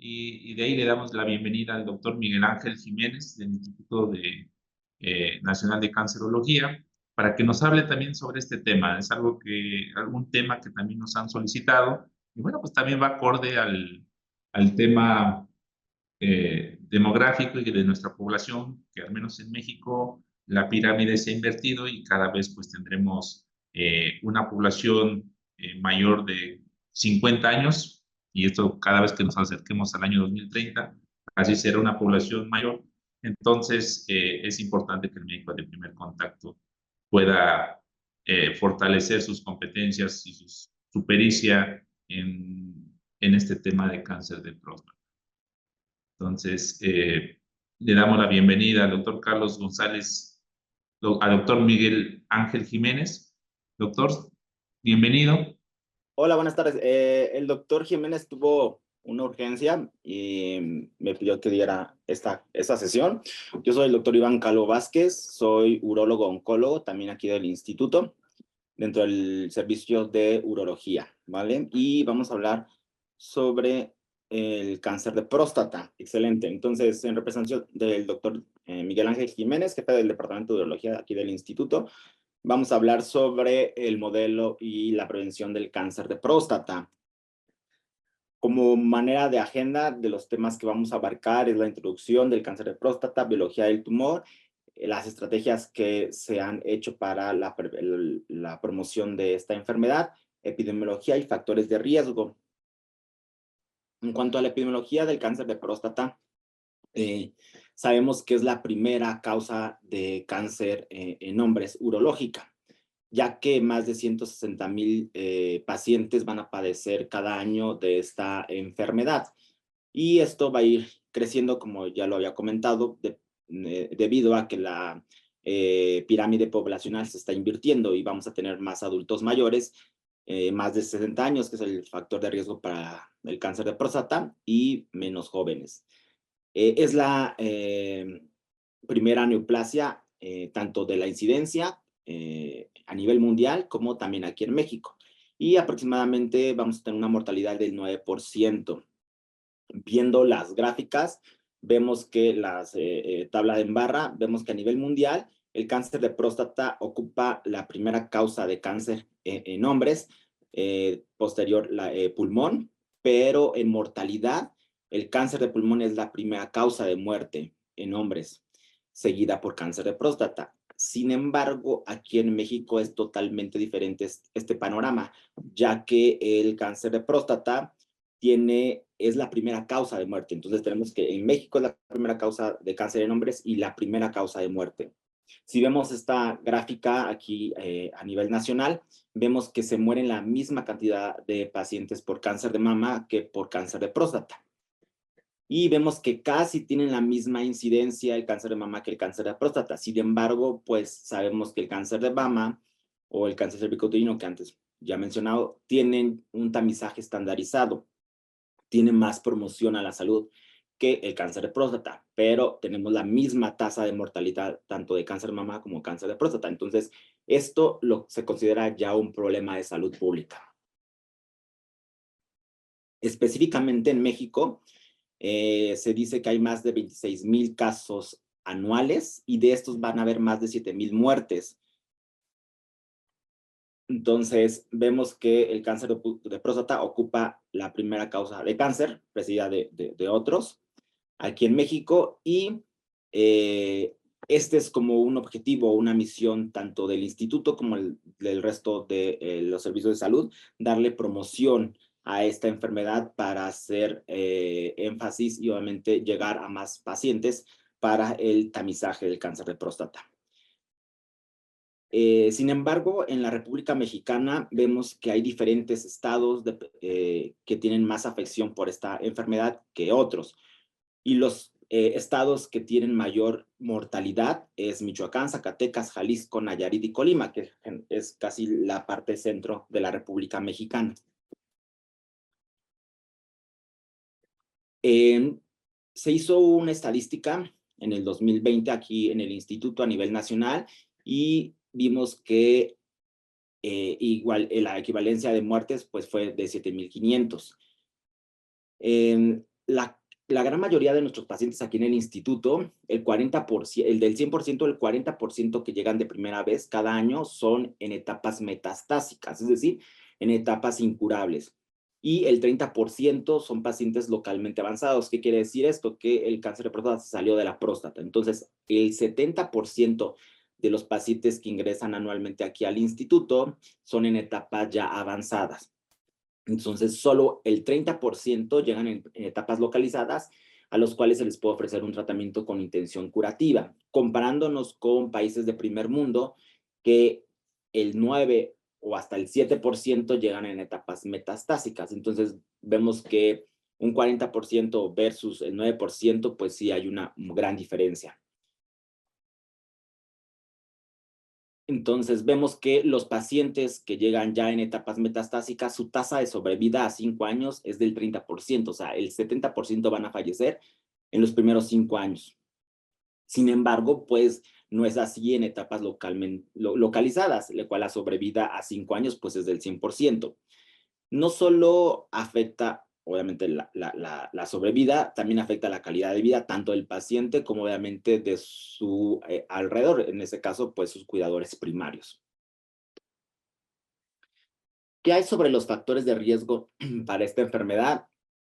y de ahí le damos la bienvenida al doctor Miguel Ángel Jiménez del Instituto Nacional de Cancerología para que nos hable también sobre este tema. Es algún tema que también nos han solicitado y bueno, pues también va acorde al tema demográfico y de nuestra población, que al menos en México la pirámide se ha invertido y cada vez pues tendremos una población mayor de 50 años, y esto cada vez que nos acerquemos al año 2030, así será una población mayor. Entonces es importante que el médico de primer contacto pueda fortalecer sus competencias y su pericia en este tema de cáncer de próstata. Entonces, le damos la bienvenida al doctor Carlos González, al doctor Miguel Ángel Jiménez. Doctor, bienvenido. Hola, buenas tardes. El doctor Jiménez tuvo una urgencia y me pidió que diera esta sesión. Yo soy el doctor Iván Calvo Vázquez, soy urólogo oncólogo, también aquí del instituto, dentro del servicio de urología, ¿vale? Y vamos a hablar sobre el cáncer de próstata. Excelente. Entonces, en representación del doctor Miguel Ángel Jiménez, jefe del departamento de urología aquí del instituto, vamos a hablar sobre el modelo y la prevención del cáncer de próstata. Como manera de agenda de los temas que vamos a abarcar es la introducción del cáncer de próstata, biología del tumor, las estrategias que se han hecho para la promoción de esta enfermedad, epidemiología y factores de riesgo. En cuanto a la epidemiología del cáncer de próstata, sabemos que es la primera causa de cáncer en hombres urológica, ya que más de 160,000 pacientes van a padecer cada año de esta enfermedad. Y esto va a ir creciendo, como ya lo había comentado, debido a que la pirámide poblacional se está invirtiendo y vamos a tener más adultos mayores, más de 60 años, que es el factor de riesgo para el cáncer de próstata, y menos jóvenes. Es la primera neoplasia, tanto de la incidencia a nivel mundial como también aquí en México. Y aproximadamente vamos a tener una mortalidad del 9%. Viendo las gráficas, vemos que tabla en barra, vemos que a nivel mundial el cáncer de próstata ocupa la primera causa de cáncer en hombres, posterior pulmón, pero en mortalidad el cáncer de pulmón es la primera causa de muerte en hombres, seguida por cáncer de próstata. Sin embargo, aquí en México es totalmente diferente este panorama, ya que el cáncer de próstata es la primera causa de muerte. Entonces tenemos que en México es la primera causa de cáncer en hombres y la primera causa de muerte. Si vemos esta gráfica aquí a nivel nacional, vemos que se mueren la misma cantidad de pacientes por cáncer de mama que por cáncer de próstata. Y vemos que casi tienen la misma incidencia el cáncer de mama que el cáncer de próstata. Sin embargo, pues sabemos que el cáncer de mama o el cáncer cervicouterino, que antes ya he mencionado, tienen un tamizaje estandarizado, tiene más promoción a la salud que el cáncer de próstata, pero tenemos la misma tasa de mortalidad tanto de cáncer de mama como cáncer de próstata. Entonces, esto se considera ya un problema de salud pública. Específicamente en México, se dice que hay más de 26,000 casos anuales y de estos van a haber más de 7,000 muertes. Entonces, vemos que el cáncer de próstata ocupa la primera causa de cáncer, precedida de otros, aquí en México, y este es como un objetivo, una misión tanto del instituto como del resto de los servicios de salud, darle promoción a esta enfermedad para hacer énfasis y obviamente llegar a más pacientes para el tamizaje del cáncer de próstata. Sin embargo, en la República Mexicana vemos que hay diferentes estados que tienen más afección por esta enfermedad que otros. Y los estados que tienen mayor mortalidad es Michoacán, Zacatecas, Jalisco, Nayarit y Colima, que es casi la parte centro de la República Mexicana. Se hizo una estadística en el 2020 aquí en el instituto a nivel nacional y vimos que la equivalencia de muertes pues fue de 7,500. la gran mayoría de nuestros pacientes aquí en el instituto, el 40%, el del 100%, el 40% que llegan de primera vez cada año son en etapas metastásicas, es decir, en etapas incurables. Y el 30% son pacientes localmente avanzados. ¿Qué quiere decir esto? Que el cáncer de próstata salió de la próstata. Entonces, el 70% de los pacientes que ingresan anualmente aquí al instituto son en etapas ya avanzadas. Entonces, solo el 30% llegan en etapas localizadas, a los cuales se les puede ofrecer un tratamiento con intención curativa, comparándonos con países de primer mundo, que el 9 o hasta el 7% llegan en etapas metastásicas. Entonces, vemos que un 40% versus el 9%, pues sí hay una gran diferencia. Entonces, vemos que los pacientes que llegan ya en etapas metastásicas, su tasa de sobrevida a 5 años es del 30%, o sea, el 70% van a fallecer en los primeros 5 años. Sin embargo, pues no es así en etapas localizadas, la cual la sobrevida a 5 años pues es del 100%. No solo afecta, obviamente, la sobrevida, también afecta la calidad de vida, tanto del paciente como obviamente de su alrededor, en ese caso, pues sus cuidadores primarios. ¿Qué hay sobre los factores de riesgo para esta enfermedad?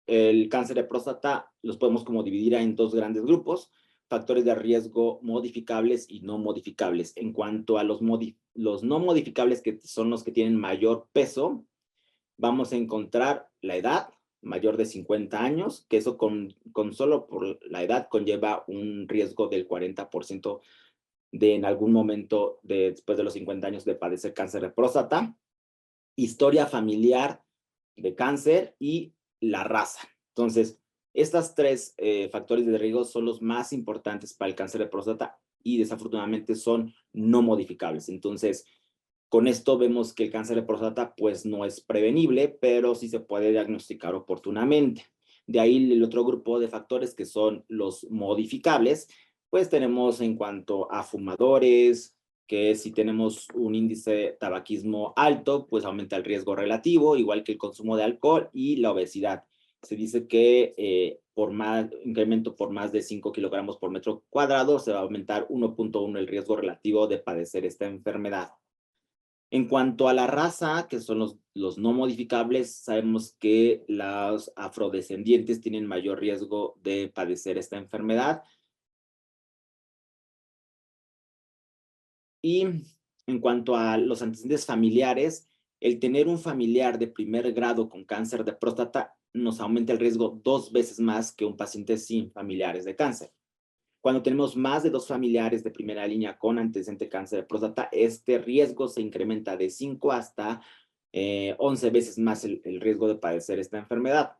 El cáncer de próstata los podemos como dividir en dos grandes grupos, factores de riesgo modificables y no modificables. En cuanto a los no modificables, que son los que tienen mayor peso, vamos a encontrar la edad, mayor de 50 años, que eso con solo por la edad conlleva un riesgo del 40% de en algún momento después de los 50 años de padecer cáncer de próstata, historia familiar de cáncer y la raza. Entonces, estas tres factores de riesgo son los más importantes para el cáncer de próstata y desafortunadamente son no modificables. Entonces, con esto vemos que el cáncer de próstata pues no es prevenible, pero sí se puede diagnosticar oportunamente. De ahí el otro grupo de factores que son los modificables, pues tenemos en cuanto a fumadores, que si tenemos un índice de tabaquismo alto, pues aumenta el riesgo relativo, igual que el consumo de alcohol y la obesidad. Se dice que incremento por más de 5 kilogramos por metro cuadrado, se va a aumentar 1.1 el riesgo relativo de padecer esta enfermedad. En cuanto a la raza, que son los no modificables, sabemos que los afrodescendientes tienen mayor riesgo de padecer esta enfermedad. Y en cuanto a los antecedentes familiares, el tener un familiar de primer grado con cáncer de próstata nos aumenta el riesgo 2 veces más que un paciente sin familiares de cáncer. Cuando tenemos más de 2 familiares de primera línea con antecedente de cáncer de próstata, este riesgo se incrementa de 5 hasta 11 veces más el riesgo de padecer esta enfermedad.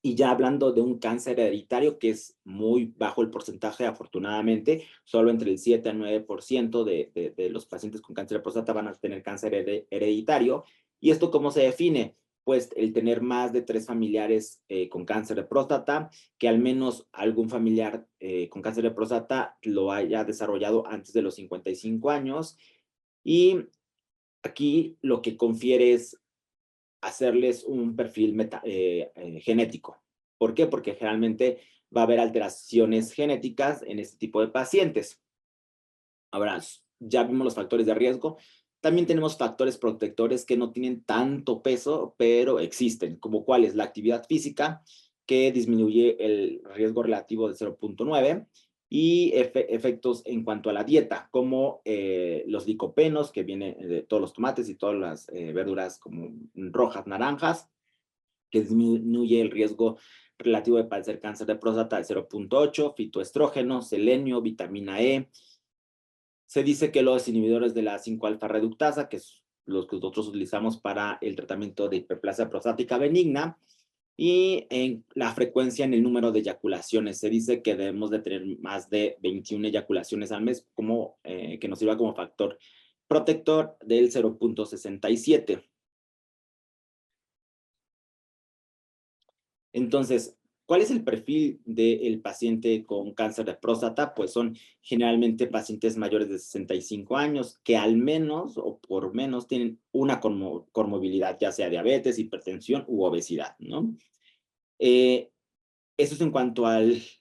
Y ya hablando de un cáncer hereditario, que es muy bajo el porcentaje, afortunadamente, solo entre el 7 a 9% de los pacientes con cáncer de próstata van a tener cáncer hereditario. ¿Y esto cómo se define? Pues el tener más de 3 familiares con cáncer de próstata, que al menos algún familiar con cáncer de próstata lo haya desarrollado antes de los 55 años. Y aquí lo que confiere es hacerles un perfil genético. ¿Por qué? Porque generalmente va a haber alteraciones genéticas en este tipo de pacientes. Ahora, ya vimos los factores de riesgo. También tenemos factores protectores que no tienen tanto peso, pero existen, como cuáles: la actividad física, que disminuye el riesgo relativo de 0.9, y efectos en cuanto a la dieta, como los licopenos, que vienen de todos los tomates y todas las verduras como rojas, naranjas, que disminuye el riesgo relativo de padecer cáncer de próstata de 0.8, fitoestrógeno, selenio, vitamina E. Se dice que los inhibidores de la 5-alfa reductasa, que es los que nosotros utilizamos para el tratamiento de hiperplasia prostática benigna, y en la frecuencia en el número de eyaculaciones. Se dice que debemos de tener más de 21 eyaculaciones al mes, como, que nos sirva como factor protector del 0.67. Entonces, ¿cuál es el perfil del paciente con cáncer de próstata? Pues son generalmente pacientes mayores de 65 años que al menos o por menos tienen una comorbilidad, ya sea diabetes, hipertensión u obesidad, ¿no? Eso es en cuanto a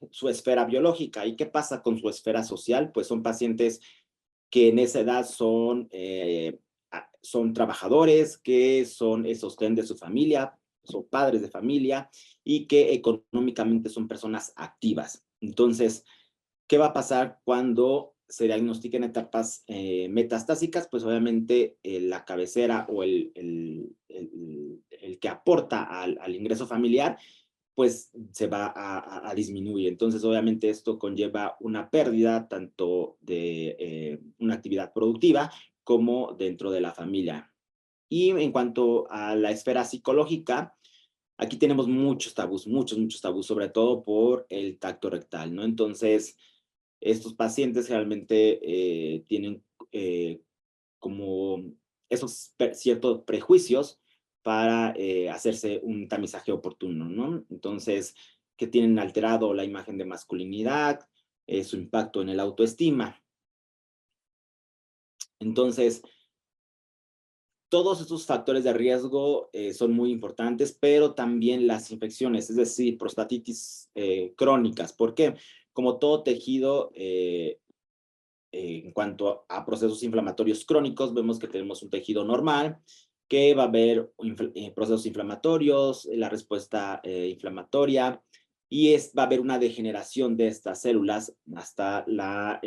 su esfera biológica. ¿Y qué pasa con su esfera social? Pues son pacientes que en esa edad son trabajadores, que son el sostén de su familia, son padres de familia y que económicamente son personas activas. Entonces, ¿qué va a pasar cuando se diagnostiquen etapas metastásicas? Pues obviamente la cabecera o el que aporta al ingreso familiar pues se va a disminuir. Entonces, obviamente, esto conlleva una pérdida tanto de una actividad productiva como dentro de la familia. Y en cuanto a la esfera psicológica, aquí tenemos muchos tabús, sobre todo por el tacto rectal, ¿no? Entonces, estos pacientes realmente tienen como esos ciertos prejuicios para hacerse un tamizaje oportuno, ¿no? Entonces, que tienen alterado la imagen de masculinidad, su impacto en el autoestima. Entonces, todos estos factores de riesgo son muy importantes, pero también las infecciones, es decir, prostatitis crónicas. ¿Por qué? Como todo tejido, en cuanto a procesos inflamatorios crónicos, vemos que tenemos un tejido normal, que va a haber procesos inflamatorios, la respuesta inflamatoria, y va a haber una degeneración de estas células hasta la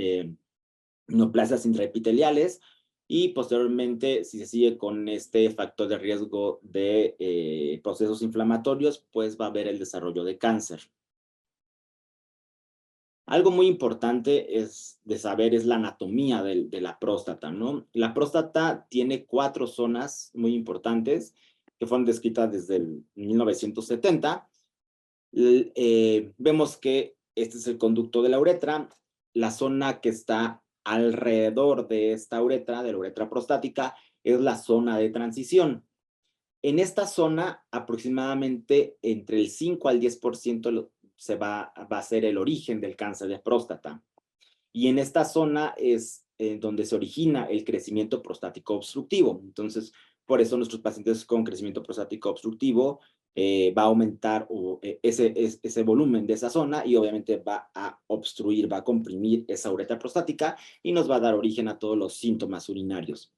neoplasias intraepiteliales, y posteriormente, si se sigue con este factor de riesgo de procesos inflamatorios, pues va a haber el desarrollo de cáncer. Algo muy importante de saber es la anatomía de la próstata, ¿no? La próstata tiene 4 zonas muy importantes que fueron descritas desde el 1970. Vemos que este es el conducto de la uretra. La zona que está alrededor de esta uretra, de la uretra prostática, es la zona de transición. En esta zona, aproximadamente entre el 5 al 10% va a ser el origen del cáncer de próstata. Y en esta zona es donde se origina el crecimiento prostático obstructivo. Entonces, por eso nuestros pacientes con crecimiento prostático obstructivo va a aumentar ese volumen de esa zona y obviamente va a obstruir, va a comprimir esa uretra prostática y nos va a dar origen a todos los síntomas urinarios.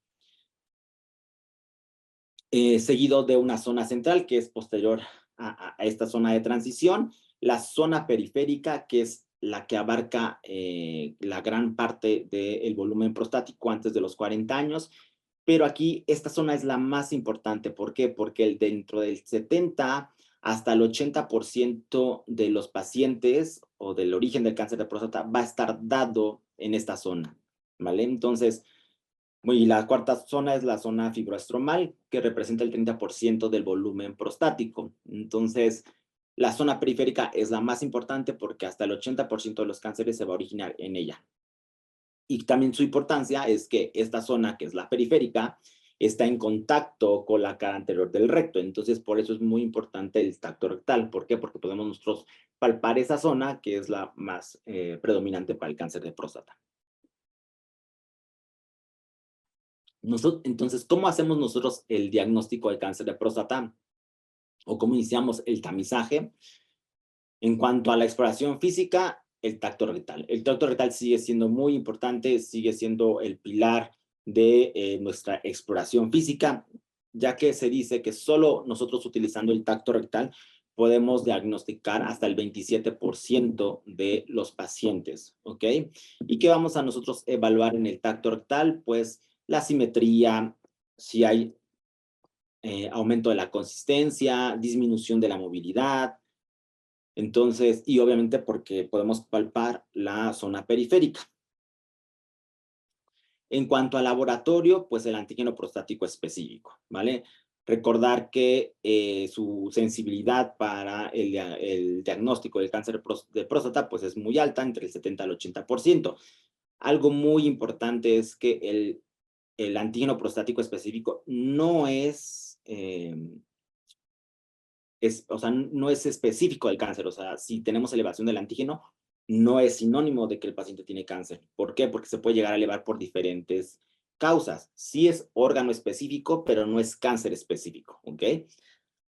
Seguido de una zona central que es posterior a esta zona de transición, la zona periférica, que es la que abarca la gran parte del volumen prostático antes de los 40 años, pero aquí esta zona es la más importante. ¿Por qué? Porque dentro del 70 hasta el 80% de los pacientes o del origen del cáncer de próstata va a estar dado en esta zona, ¿vale? Entonces, y la cuarta zona es la zona fibroestromal, que representa el 30% del volumen prostático. Entonces, la zona periférica es la más importante porque hasta el 80% de los cánceres se va a originar en ella. Y también su importancia es que esta zona, que es la periférica, está en contacto con la cara anterior del recto. Entonces, por eso es muy importante el tacto rectal. ¿Por qué? Porque podemos nosotros palpar esa zona, que es la más predominante para el cáncer de próstata. Entonces, ¿cómo hacemos nosotros el diagnóstico de cáncer de próstata? ¿O cómo iniciamos el tamizaje? En cuanto a la exploración física, el tacto rectal. El tacto rectal sigue siendo muy importante, sigue siendo el pilar de nuestra exploración física, ya que se dice que solo nosotros utilizando el tacto rectal podemos diagnosticar hasta el 27% de los pacientes, ¿ok? ¿Y qué vamos a nosotros evaluar en el tacto rectal? Pues la simetría, si hay aumento de la consistencia, disminución de la movilidad. Entonces, y obviamente porque podemos palpar la zona periférica. En cuanto al laboratorio, pues el antígeno prostático específico, ¿vale? Recordar que su sensibilidad para el diagnóstico del cáncer de próstata pues es muy alta, entre el 70 al 80%. Algo muy importante es que el antígeno prostático específico no o sea, no es específico del cáncer. O sea, si tenemos elevación del antígeno, no es sinónimo de que el paciente tiene cáncer. ¿Por qué? Porque se puede llegar a elevar por diferentes causas. Sí es órgano específico, pero no es cáncer específico, ¿ok?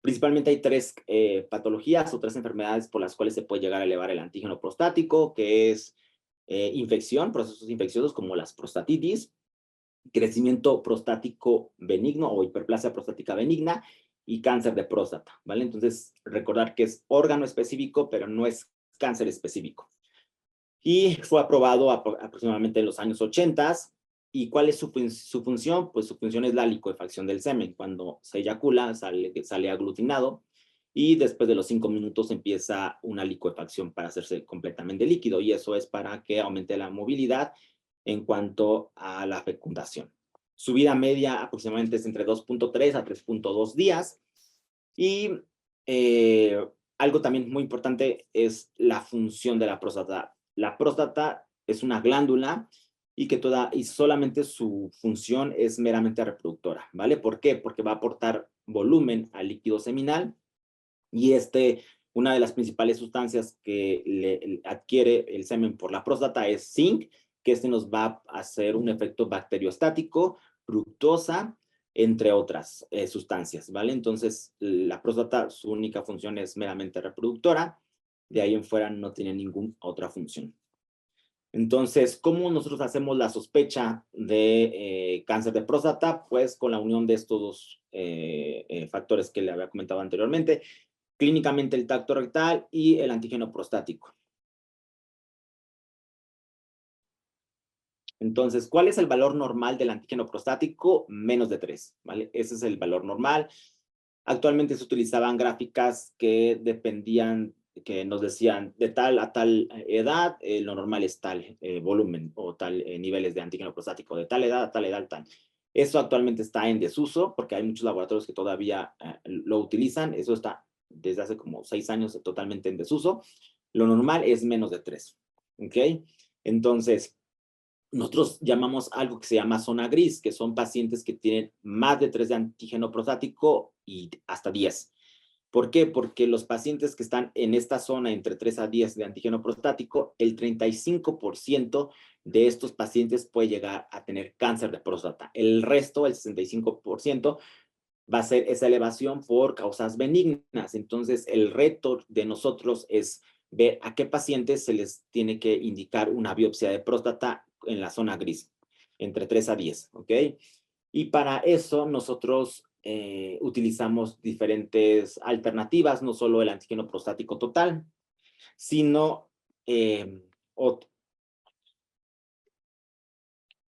Principalmente hay tres patologías o tres enfermedades por las cuales se puede llegar a elevar el antígeno prostático, que es infección, procesos infecciosos como las prostatitis, crecimiento prostático benigno o hiperplasia prostática benigna y cáncer de próstata, ¿vale? Entonces, recordar que es órgano específico, pero no es cáncer específico. Y fue aprobado aproximadamente en los años 80. ¿Y cuál es su función? Pues su función es la licuefacción del semen. Cuando se eyacula, sale aglutinado y después de los 5 minutos empieza una licuefacción para hacerse completamente líquido, y eso es para que aumente la movilidad en cuanto a la fecundación. Su vida media aproximadamente es entre 2.3 a 3.2 días. Y algo también muy importante es la función de la próstata. La próstata es una glándula y solamente su función es meramente reproductora, ¿vale? ¿Por qué? Porque va a aportar volumen al líquido seminal, y una de las principales sustancias que le adquiere el semen por la próstata es zinc, que nos va a hacer un efecto bacteriostático, fructosa, entre otras sustancias, ¿vale? Entonces, la próstata, su única función es meramente reproductora, de ahí en fuera no tiene ninguna otra función. Entonces, ¿cómo nosotros hacemos la sospecha de cáncer de próstata? Pues con la unión de estos dos factores que le había comentado anteriormente, clínicamente el tacto rectal y el antígeno prostático. Entonces, ¿cuál es el valor normal del antígeno prostático? Menos de 3, ¿vale? Ese es el valor normal. Actualmente se utilizaban gráficas que dependían, que nos decían de tal a tal edad, lo normal es tal volumen o tal niveles de antígeno prostático, de tal edad a tal edad, tal. Eso actualmente está en desuso porque hay muchos laboratorios que todavía lo utilizan. Eso está desde hace como 6 años totalmente en desuso. Lo normal es menos de 3, ¿ok? Entonces, nosotros llamamos algo que se llama zona gris, que son pacientes que tienen más de 3 de antígeno prostático y hasta 10. ¿Por qué? Porque los pacientes que están en esta zona entre 3 a 10 de antígeno prostático, el 35% de estos pacientes puede llegar a tener cáncer de próstata. El resto, el 65%, va a ser esa elevación por causas benignas. Entonces, el reto de nosotros es ver a qué pacientes se les tiene que indicar una biopsia de próstata en la zona gris, entre 3 a 10, ¿ok? Y para eso nosotros utilizamos diferentes alternativas, no solo el antígeno prostático total, sino,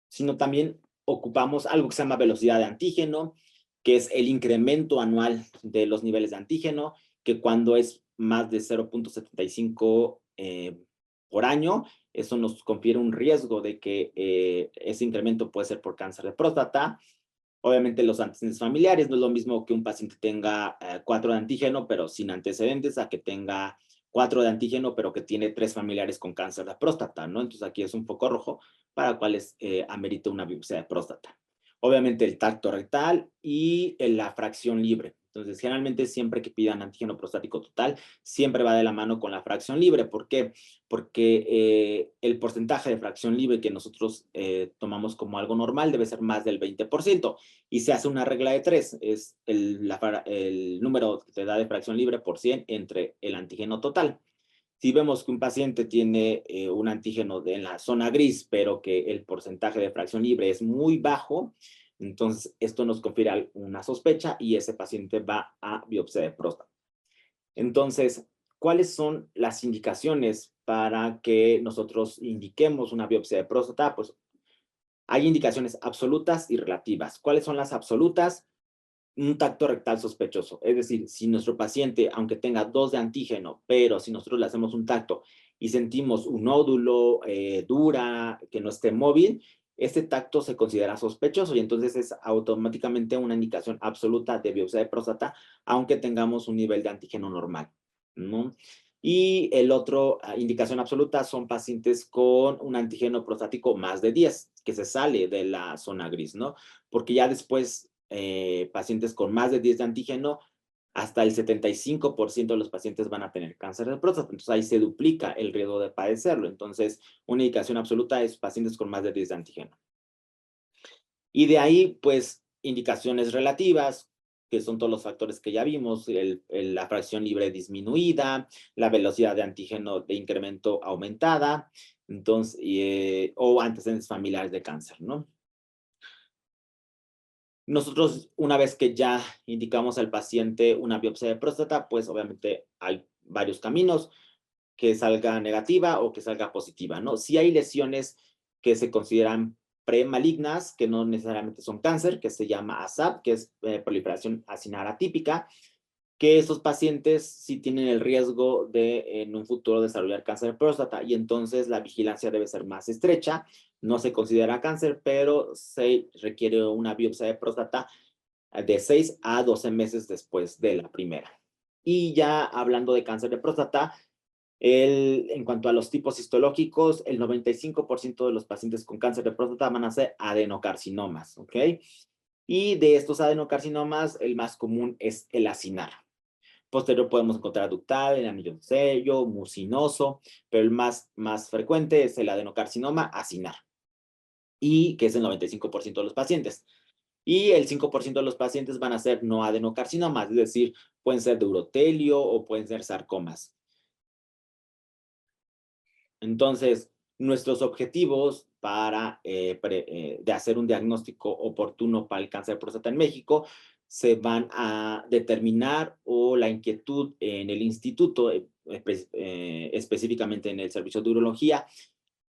sino también ocupamos algo que se llama velocidad de antígeno, que es el incremento anual de los niveles de antígeno, que cuando es más de 0.75 por año, eso nos confiere un riesgo de que ese incremento puede ser por cáncer de próstata. Obviamente los antecedentes familiares, no es lo mismo que un paciente tenga 4 de antígeno, pero sin antecedentes, a que tenga 4 de antígeno, pero que tiene 3 familiares con cáncer de próstata, ¿no? Entonces aquí es un foco rojo para cuales amerita una biopsia de próstata. Obviamente el tacto rectal y la fracción libre. Entonces, generalmente siempre que pidan antígeno prostático total, siempre va de la mano con la fracción libre. ¿Por qué? Porque el porcentaje de fracción libre que nosotros tomamos como algo normal debe ser más del 20%. Y se hace una regla de 3, es el número que te da de fracción libre por 100 entre el antígeno total. Si vemos que un paciente tiene un antígeno en la zona gris, pero que el porcentaje de fracción libre es muy bajo, entonces esto nos confiere una sospecha y ese paciente va a biopsia de próstata. Entonces, ¿cuáles son las indicaciones para que nosotros indiquemos una biopsia de próstata? Pues hay indicaciones absolutas y relativas. ¿Cuáles son las absolutas? Un tacto rectal sospechoso. Es decir, si nuestro paciente, aunque tenga 2 de antígeno, pero si nosotros le hacemos un tacto y sentimos un nódulo dura, que no esté móvil, este tacto se considera sospechoso y entonces es automáticamente una indicación absoluta de biopsia de próstata, aunque tengamos un nivel de antígeno normal, ¿no? Y el otro indicación absoluta son pacientes con un antígeno prostático más de 10, que se sale de la zona gris, ¿no? Porque ya después pacientes con más de 10 de antígeno, hasta el 75% de los pacientes van a tener cáncer de próstata. Entonces ahí se duplica el riesgo de padecerlo. Entonces, una indicación absoluta es pacientes con más de 10 de antígeno. Y de ahí, pues, indicaciones relativas, que son todos los factores que ya vimos, la fracción libre disminuida, la velocidad de antígeno de incremento aumentada, entonces, o antecedentes familiares de cáncer, ¿no? Nosotros, una vez que ya indicamos al paciente una biopsia de próstata, pues obviamente hay varios caminos, que salga negativa o que salga positiva, ¿no? Si hay lesiones que se consideran premalignas, que no necesariamente son cáncer, que se llama ASAP, que es proliferación acinar atípica, que esos pacientes sí tienen el riesgo de en un futuro desarrollar cáncer de próstata y entonces la vigilancia debe ser más estrecha. No se considera cáncer, pero se requiere una biopsia de próstata de 6 a 12 meses después de la primera. Y ya hablando de cáncer de próstata, en cuanto a los tipos histológicos, el 95% de los pacientes con cáncer de próstata van a ser adenocarcinomas, ¿ok? Y de estos adenocarcinomas, el más común es el acinar. Posterior podemos encontrar ductal, el anillo de sello, mucinoso, pero el más frecuente es el adenocarcinoma acinar, y que es el 95% de los pacientes. Y el 5% de los pacientes van a ser no adenocarcinomas, es decir, pueden ser de urotelio o pueden ser sarcomas. Entonces, nuestros objetivos para de hacer un diagnóstico oportuno para el cáncer de próstata en México se van a determinar, o la inquietud en el instituto, específicamente en el servicio de urología,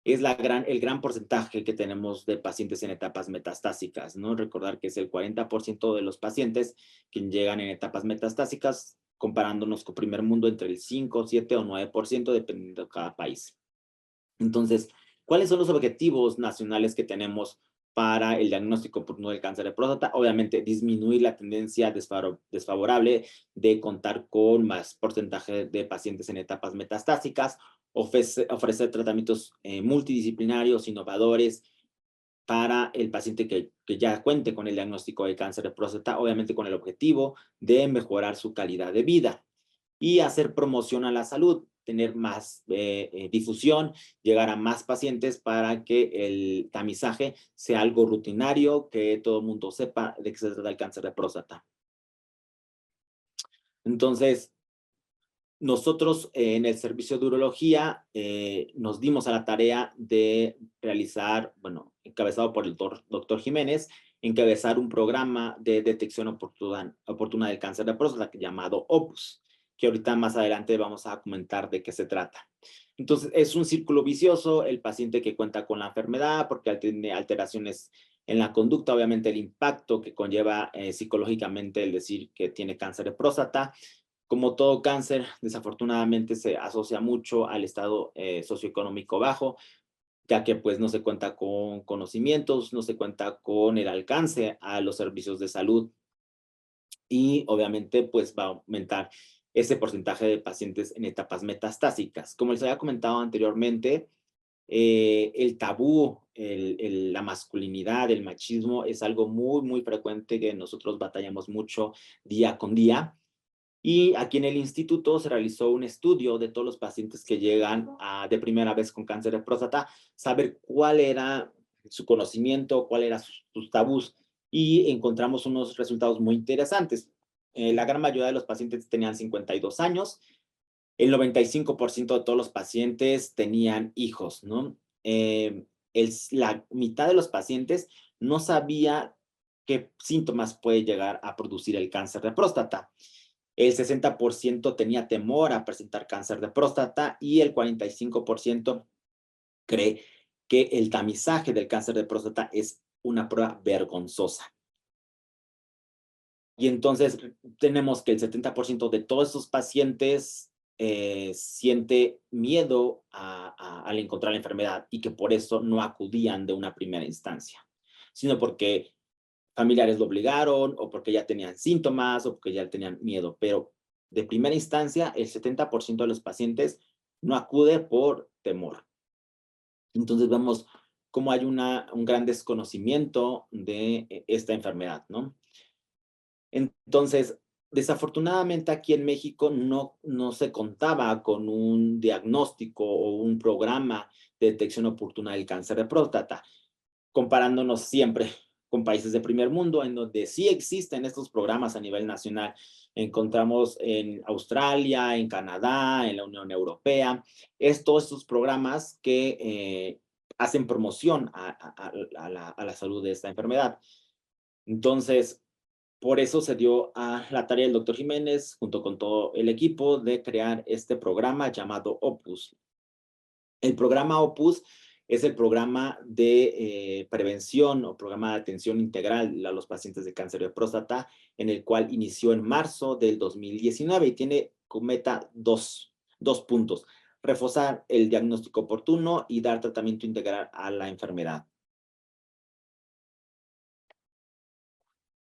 es el gran porcentaje que tenemos de pacientes en etapas metastásicas, ¿no? Recordar que es el 40% de los pacientes que llegan en etapas metastásicas, comparándonos con primer mundo entre el 5, 7 o 9%, dependiendo de cada país. Entonces, ¿cuáles son los objetivos nacionales que tenemos para el diagnóstico oportuno del cáncer de próstata? Obviamente, disminuir la tendencia desfavorable de contar con más porcentaje de pacientes en etapas metastásicas, ofrecer tratamientos multidisciplinarios, innovadores, para el paciente que ya cuente con el diagnóstico de cáncer de próstata, obviamente con el objetivo de mejorar su calidad de vida. Y hacer promoción a la salud, tener más difusión, llegar a más pacientes para que el tamizaje sea algo rutinario, que todo el mundo sepa de qué se trata el cáncer de próstata. Entonces, nosotros en el servicio de urología nos dimos a la tarea de realizar, bueno, encabezado por el doctor Jiménez, encabezar un programa de detección oportuna del cáncer de próstata llamado OPUS, que ahorita más adelante vamos a comentar de qué se trata. Entonces, es un círculo vicioso, el paciente que cuenta con la enfermedad, porque tiene alteraciones en la conducta, obviamente el impacto que conlleva psicológicamente el decir que tiene cáncer de próstata. Como todo cáncer, desafortunadamente se asocia mucho al estado socioeconómico bajo, ya que pues no se cuenta con conocimientos, no se cuenta con el alcance a los servicios de salud, y obviamente pues va a aumentar ese porcentaje de pacientes en etapas metastásicas. Como les había comentado anteriormente, el tabú, la masculinidad, el machismo es algo muy frecuente que nosotros batallamos mucho día con día. Y aquí en el instituto se realizó un estudio de todos los pacientes que llegan de primera vez con cáncer de próstata, saber cuál era su conocimiento, cuál eran sus tabús, y encontramos unos resultados muy interesantes. La gran mayoría de los pacientes tenían 52 años, el 95% de todos los pacientes tenían hijos, ¿no? La mitad de los pacientes no sabía qué síntomas puede llegar a producir el cáncer de próstata. El 60% tenía temor a presentar cáncer de próstata y el 45% cree que el tamizaje del cáncer de próstata es una prueba vergonzosa. Y entonces tenemos que el 70% de todos esos pacientes siente miedo al encontrar la enfermedad, y que por eso no acudían de una primera instancia, sino porque familiares lo obligaron, o porque ya tenían síntomas, o porque ya tenían miedo. Pero de primera instancia, el 70% de los pacientes no acude por temor. Entonces vemos cómo hay un gran desconocimiento de esta enfermedad, ¿no? Entonces, desafortunadamente aquí en México no se contaba con un diagnóstico o un programa de detección oportuna del cáncer de próstata, comparándonos siempre con países de primer mundo, en donde sí existen estos programas a nivel nacional. Encontramos en Australia, en Canadá, en la Unión Europea, todos estos programas que hacen promoción a la salud de esta enfermedad. Entonces, por eso se dio a la tarea del doctor Jiménez, junto con todo el equipo, de crear este programa llamado Opus. El programa Opus es el programa de prevención o programa de atención integral a los pacientes de cáncer de próstata, en el cual inició en marzo del 2019 y tiene como meta dos puntos: reforzar el diagnóstico oportuno y dar tratamiento integral a la enfermedad.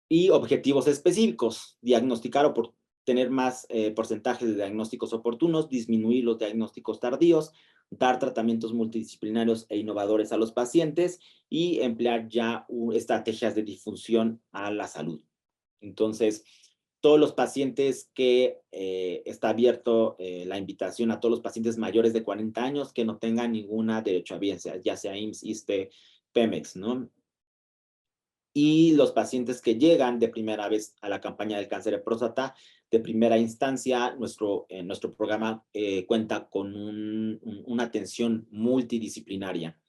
Y objetivos específicos: diagnosticar o tener más porcentajes de diagnósticos oportunos, disminuir los diagnósticos tardíos, dar tratamientos multidisciplinarios e innovadores a los pacientes y emplear ya estrategias de difusión a la salud. Entonces, todos los pacientes que está abierto la invitación a todos los pacientes mayores de 40 años que no tengan ninguna derechohabiencia, ya sea IMSS, ISSSTE, Pemex, ¿no? Y los pacientes que llegan de primera vez a la campaña del cáncer de próstata, de primera instancia, nuestro programa cuenta con una atención multidisciplinaria.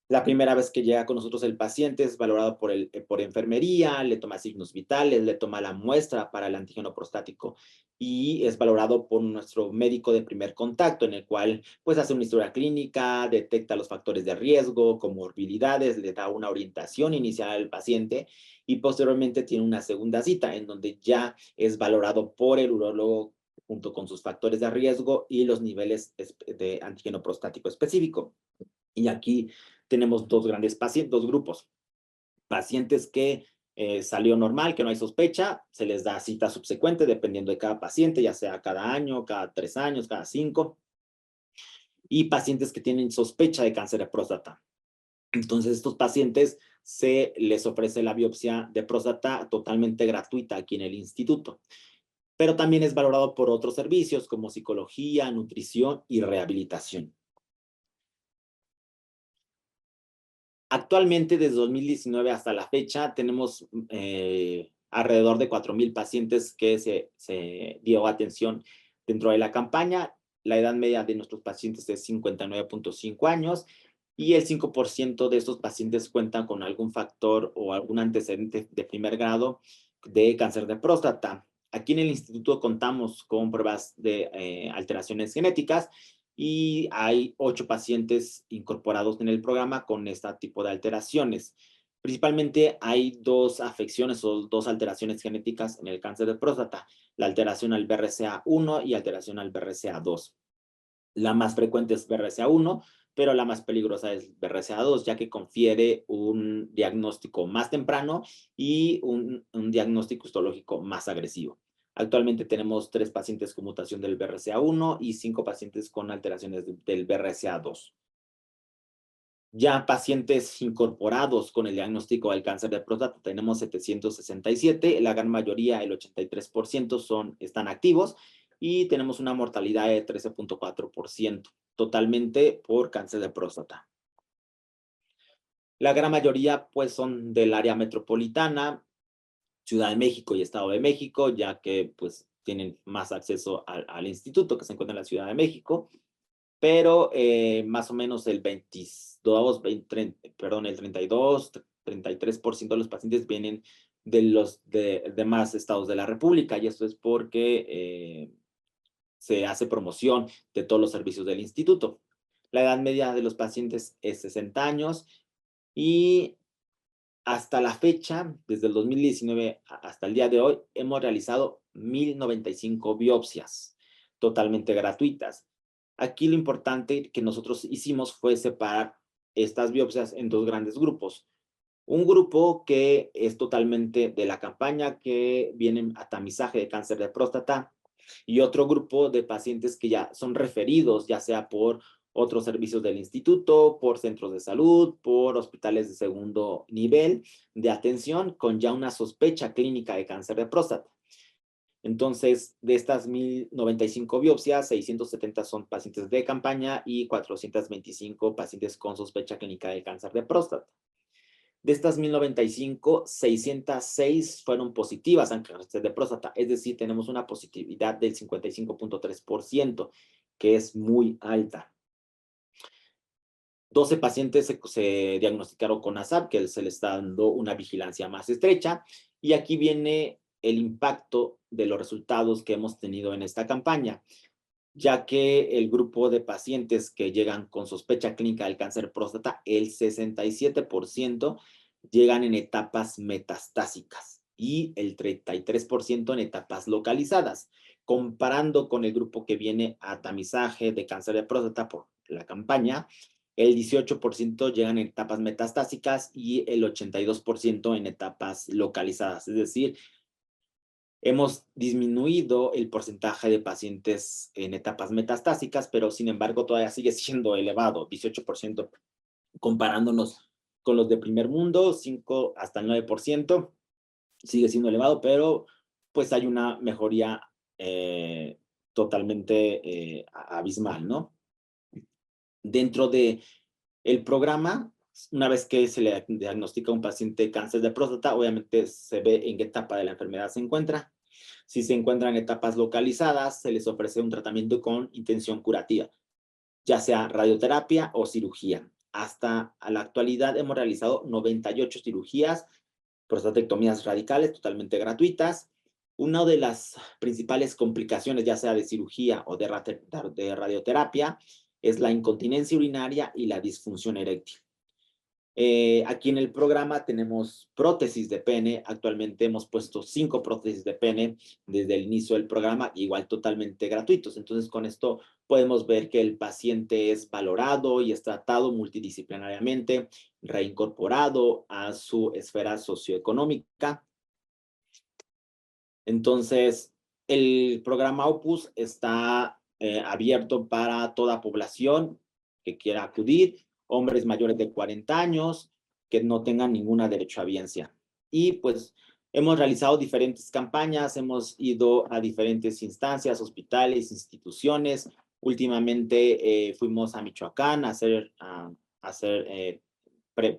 La primera vez que llega con nosotros el paciente es valorado por enfermería, le toma signos vitales, le toma la muestra para el antígeno prostático y es valorado por nuestro médico de primer contacto, en el cual pues hace una historia clínica, detecta los factores de riesgo, comorbilidades, le da una orientación inicial al paciente y posteriormente tiene una segunda cita en donde ya es valorado por el urólogo junto con sus factores de riesgo y los niveles de antígeno prostático específico. Y aquí tenemos dos grupos. Pacientes que salió normal, que no hay sospecha, se les da cita subsecuente dependiendo de cada paciente, ya sea cada año, cada 3 años, cada 5. Y pacientes que tienen sospecha de cáncer de próstata. Entonces, estos pacientes se les ofrece la biopsia de próstata totalmente gratuita aquí en el instituto. Pero también es valorado por otros servicios como psicología, nutrición y rehabilitación. Actualmente, desde 2019 hasta la fecha, tenemos alrededor de 4,000 pacientes que se dio atención dentro de la campaña. La edad media de nuestros pacientes es 59.5 años y el 5% de estos pacientes cuentan con algún factor o algún antecedente de primer grado de cáncer de próstata. Aquí en el instituto contamos con pruebas de alteraciones genéticas y hay 8 pacientes incorporados en el programa con este tipo de alteraciones. Principalmente hay 2 afecciones o 2 alteraciones genéticas en el cáncer de próstata: la alteración al BRCA1 y alteración al BRCA2. La más frecuente es BRCA1, pero la más peligrosa es BRCA2, ya que confiere un diagnóstico más temprano y un diagnóstico histológico más agresivo. Actualmente tenemos 3 pacientes con mutación del BRCA1 y 5 pacientes con alteraciones del BRCA2. Ya pacientes incorporados con el diagnóstico del cáncer de próstata tenemos 767, la gran mayoría, el 83%, están activos y tenemos una mortalidad de 13.4%, totalmente por cáncer de próstata. La gran mayoría pues son del área metropolitana, Ciudad de México y Estado de México, ya que pues tienen más acceso al instituto que se encuentra en la Ciudad de México, pero más o menos el 33% de los pacientes vienen de los demás estados de la República, y esto es porque se hace promoción de todos los servicios del instituto. La edad media de los pacientes es 60 años y hasta la fecha, desde el 2019 hasta el día de hoy, hemos realizado 1,095 biopsias totalmente gratuitas. Aquí lo importante que nosotros hicimos fue separar estas biopsias en 2 grandes grupos. Un grupo que es totalmente de la campaña, que vienen a tamizaje de cáncer de próstata, y otro grupo de pacientes que ya son referidos, ya sea por otros servicios del instituto, por centros de salud, por hospitales de segundo nivel de atención, con ya una sospecha clínica de cáncer de próstata. Entonces, de estas 1,095 biopsias, 670 son pacientes de campaña y 425 pacientes con sospecha clínica de cáncer de próstata. De estas 1095, 606 fueron positivas a cáncer de próstata, es decir, tenemos una positividad del 55.3%, que es muy alta. 12 pacientes se diagnosticaron con ASAP, que se les está dando una vigilancia más estrecha. Y aquí viene el impacto de los resultados que hemos tenido en esta campaña, ya que el grupo de pacientes que llegan con sospecha clínica del cáncer de próstata, el 67% llegan en etapas metastásicas y el 33% en etapas localizadas. Comparando con el grupo que viene a tamizaje de cáncer de próstata por la campaña, el 18% llegan en etapas metastásicas y el 82% en etapas localizadas. Es decir, hemos disminuido el porcentaje de pacientes en etapas metastásicas, pero sin embargo todavía sigue siendo elevado, 18% comparándonos con los de primer mundo, 5 hasta el 9%, sigue siendo elevado, pero pues hay una mejoría totalmente abismal, ¿no? Dentro de el programa, una vez que se le diagnostica a un paciente cáncer de próstata, obviamente se ve en qué etapa de la enfermedad se encuentra. Si se encuentra en etapas localizadas, se les ofrece un tratamiento con intención curativa, ya sea radioterapia o cirugía. Hasta la actualidad hemos realizado 98 cirugías, prostatectomías radicales totalmente gratuitas. Una de las principales complicaciones, ya sea de cirugía o de radioterapia, es la incontinencia urinaria y la disfunción eréctil. Aquí en el programa tenemos prótesis de pene. Actualmente hemos puesto 5 prótesis de pene desde el inicio del programa, igual totalmente gratuitos. Entonces, con esto podemos ver que el paciente es valorado y es tratado multidisciplinariamente, reincorporado a su esfera socioeconómica. Entonces, el programa Opus está abierto para toda población que quiera acudir, hombres mayores de 40 años, que no tengan ninguna derechohabiencia. Y pues hemos realizado diferentes campañas, hemos ido a diferentes instancias, hospitales, instituciones. Últimamente fuimos a Michoacán a hacer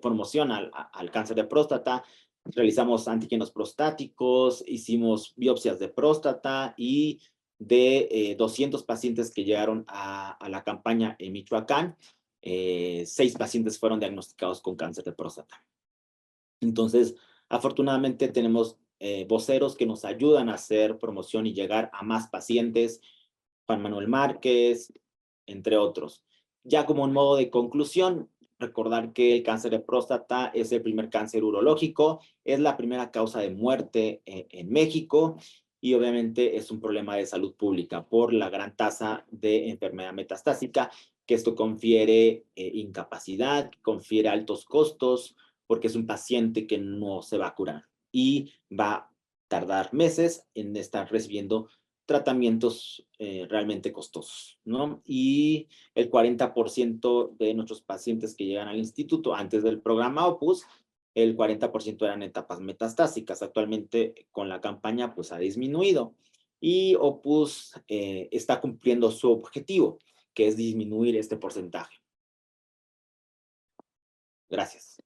promoción al cáncer de próstata. Realizamos antígenos prostáticos, hicimos biopsias de próstata y de 200 pacientes que llegaron a la campaña en Michoacán, 6 pacientes fueron diagnosticados con cáncer de próstata. Entonces, afortunadamente tenemos voceros que nos ayudan a hacer promoción y llegar a más pacientes, Juan Manuel Márquez, entre otros. Ya como un modo de conclusión, recordar que el cáncer de próstata es el primer cáncer urológico, es la primera causa de muerte en México y obviamente es un problema de salud pública por la gran tasa de enfermedad metastásica, que esto confiere incapacidad, confiere altos costos, porque es un paciente que no se va a curar y va a tardar meses en estar recibiendo tratamientos realmente costosos, ¿no? Y el 40% de nuestros pacientes que llegan al instituto antes del programa Opus, el 40% eran etapas metastásicas. Actualmente con la campaña pues ha disminuido y Opus está cumpliendo su objetivo, que es disminuir este porcentaje. Gracias.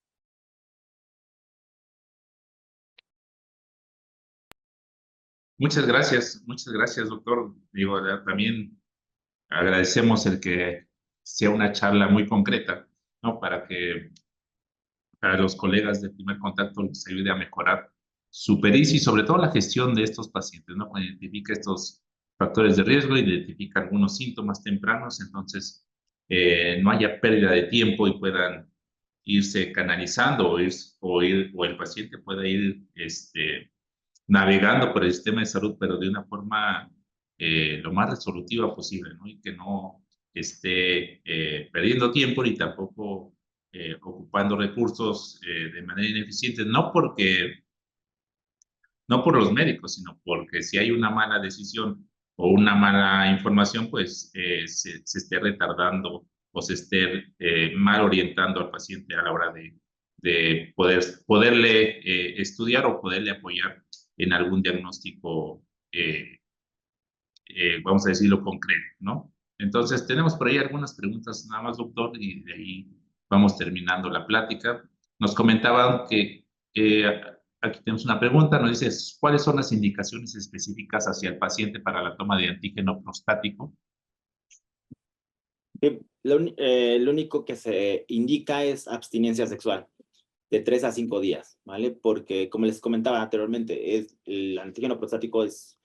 Muchas gracias, doctor. Digo, también agradecemos el que sea una charla muy concreta, ¿no? Para que para los colegas de primer contacto les ayude a mejorar su pericia y sobre todo la gestión de estos pacientes, ¿no? Cuando identifica estos factores de riesgo, identifica algunos síntomas tempranos, entonces no haya pérdida de tiempo y puedan irse canalizando o el paciente pueda ir navegando por el sistema de salud, pero de una forma lo más resolutiva posible, ¿no? Y que no esté perdiendo tiempo ni tampoco ocupando recursos de manera ineficiente, no por los médicos, sino porque si hay una mala decisión o una mala información, pues se esté retardando o se esté mal orientando al paciente a la hora de poderle estudiar o poderle apoyar en algún diagnóstico, vamos a decirlo, concreto, ¿no? Entonces, tenemos por ahí algunas preguntas nada más, doctor, y de ahí vamos terminando la plática. nos comentaban que aquí tenemos una pregunta, nos dice, ¿cuáles son las indicaciones específicas hacia el paciente para la toma de antígeno prostático? Lo único que se indica es abstinencia sexual de 3 a 5 días, ¿vale? Porque, como les comentaba anteriormente, el antígeno prostático es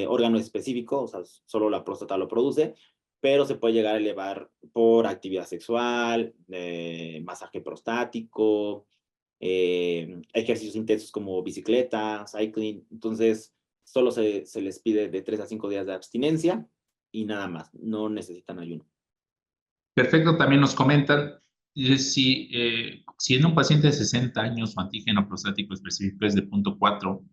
órgano específico, o sea, solo la próstata lo produce, pero se puede llegar a elevar por actividad sexual, masaje prostático, ejercicios intensos como bicicleta, cycling. Entonces, solo se les pide de 3 a 5 días de abstinencia y nada más, no necesitan ayuno. Perfecto, también nos comentan si en un paciente de 60 años su antígeno prostático específico es de 0.4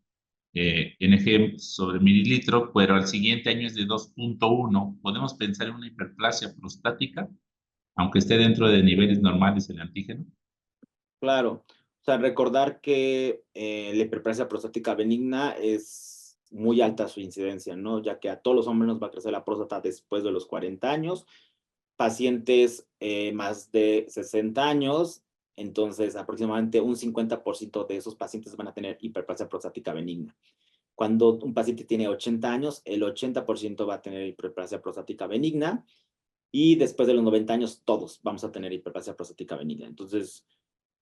ng sobre mililitro, pero al siguiente año es de 2.1, ¿podemos pensar en una hiperplasia prostática, aunque esté dentro de niveles normales el antígeno? Claro, o sea, recordar que la hiperplasia prostática benigna es muy alta su incidencia, ¿no? Ya que a todos los hombres nos va a crecer la próstata después de los 40 años, pacientes más de 60 años, entonces aproximadamente un 50% de esos pacientes van a tener hiperplasia prostática benigna. Cuando un paciente tiene 80 años, el 80% va a tener hiperplasia prostática benigna y después de los 90 años todos vamos a tener hiperplasia prostática benigna. Entonces,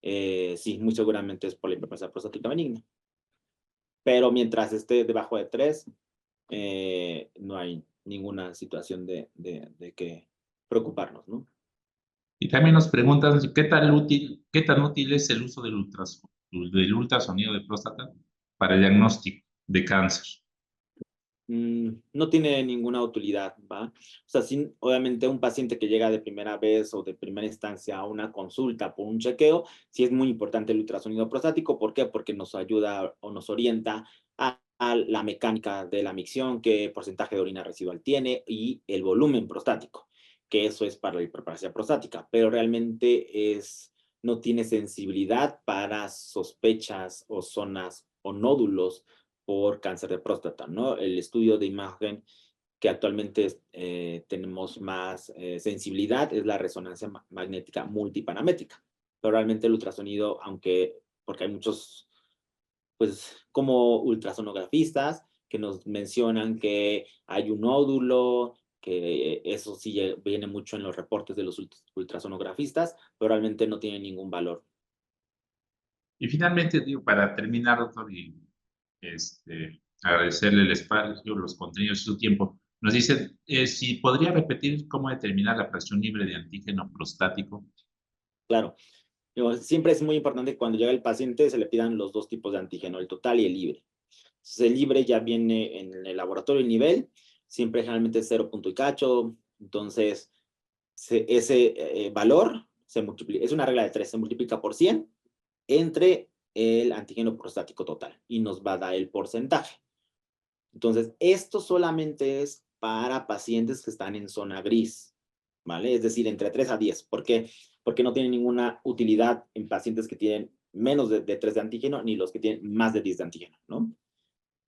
sí, muy seguramente es por la hiperplasia prostática benigna. Pero mientras esté debajo de 3, no hay ninguna situación de que preocuparnos, ¿no? Y también nos preguntan qué tan útil es el uso del ultrasonido de próstata para el diagnóstico de cáncer. No tiene ninguna utilidad, ¿va? O sea, sí, obviamente un paciente que llega de primera vez o de primera instancia a una consulta por un chequeo, sí es muy importante el ultrasonido prostático. ¿Por qué? Porque nos ayuda o nos orienta a la mecánica de la micción, qué porcentaje de orina residual tiene y el volumen prostático, que eso es para la hiperplasia prostática, pero realmente no tiene sensibilidad para sospechas o zonas o nódulos por cáncer de próstata, ¿no? El estudio de imagen que actualmente tenemos más sensibilidad es la resonancia magnética multiparamétrica. Pero realmente el ultrasonido, porque hay muchos, pues, como ultrasonografistas que nos mencionan que hay un nódulo, que eso sí viene mucho en los reportes de los ultrasonografistas, pero realmente no tiene ningún valor. Y finalmente, digo, para terminar, doctor, y agradecerle el espacio, los contenidos y su tiempo, nos dice si podría repetir cómo determinar la fracción libre de antígeno prostático. Claro. Siempre es muy importante que cuando llega el paciente se le pidan los dos tipos de antígeno, el total y el libre. Entonces, el libre ya viene en el laboratorio, el nivel, siempre generalmente es 0 punto y cacho. Entonces, ese valor se multiplica, es una regla de 3, se multiplica por 100 entre el antígeno prostático total y nos va a dar el porcentaje. Entonces, esto solamente es para pacientes que están en zona gris, ¿vale? Es decir, entre 3 a 10. ¿Por qué? Porque no tiene ninguna utilidad en pacientes que tienen menos de 3 de antígeno, ni los que tienen más de 10 de antígeno, ¿no?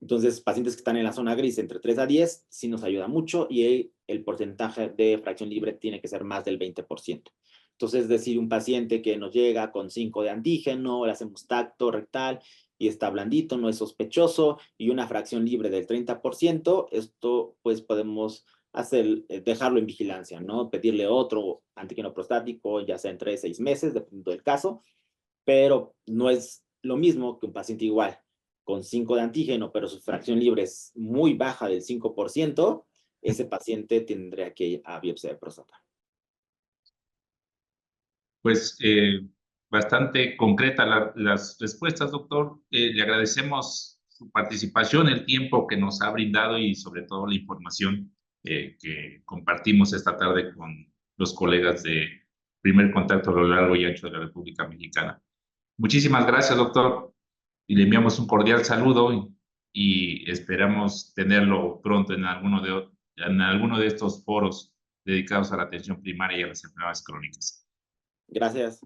Entonces, pacientes que están en la zona gris entre 3 a 10 sí nos ayuda mucho y el porcentaje de fracción libre tiene que ser más del 20%. Entonces, es decir, un paciente que nos llega con 5 de antígeno, le hacemos tacto rectal y está blandito, no es sospechoso, y una fracción libre del 30%, esto pues podemos dejarlo en vigilancia, ¿no? Pedirle otro antígeno prostático, ya sea en 3 a 6 meses, dependiendo del caso, pero no es lo mismo que un paciente igual con 5 de antígeno, pero su fracción libre es muy baja del 5%, ese paciente tendría que ir a biopsia de próstata. Pues bastante concreta las respuestas, doctor. Le agradecemos su participación, el tiempo que nos ha brindado y sobre todo la información que compartimos esta tarde con los colegas de Primer Contacto a lo largo y ancho de la República Mexicana. Muchísimas gracias, doctor, y le enviamos un cordial saludo y esperamos tenerlo pronto en alguno de estos foros dedicados a la atención primaria y a las enfermedades crónicas. Gracias.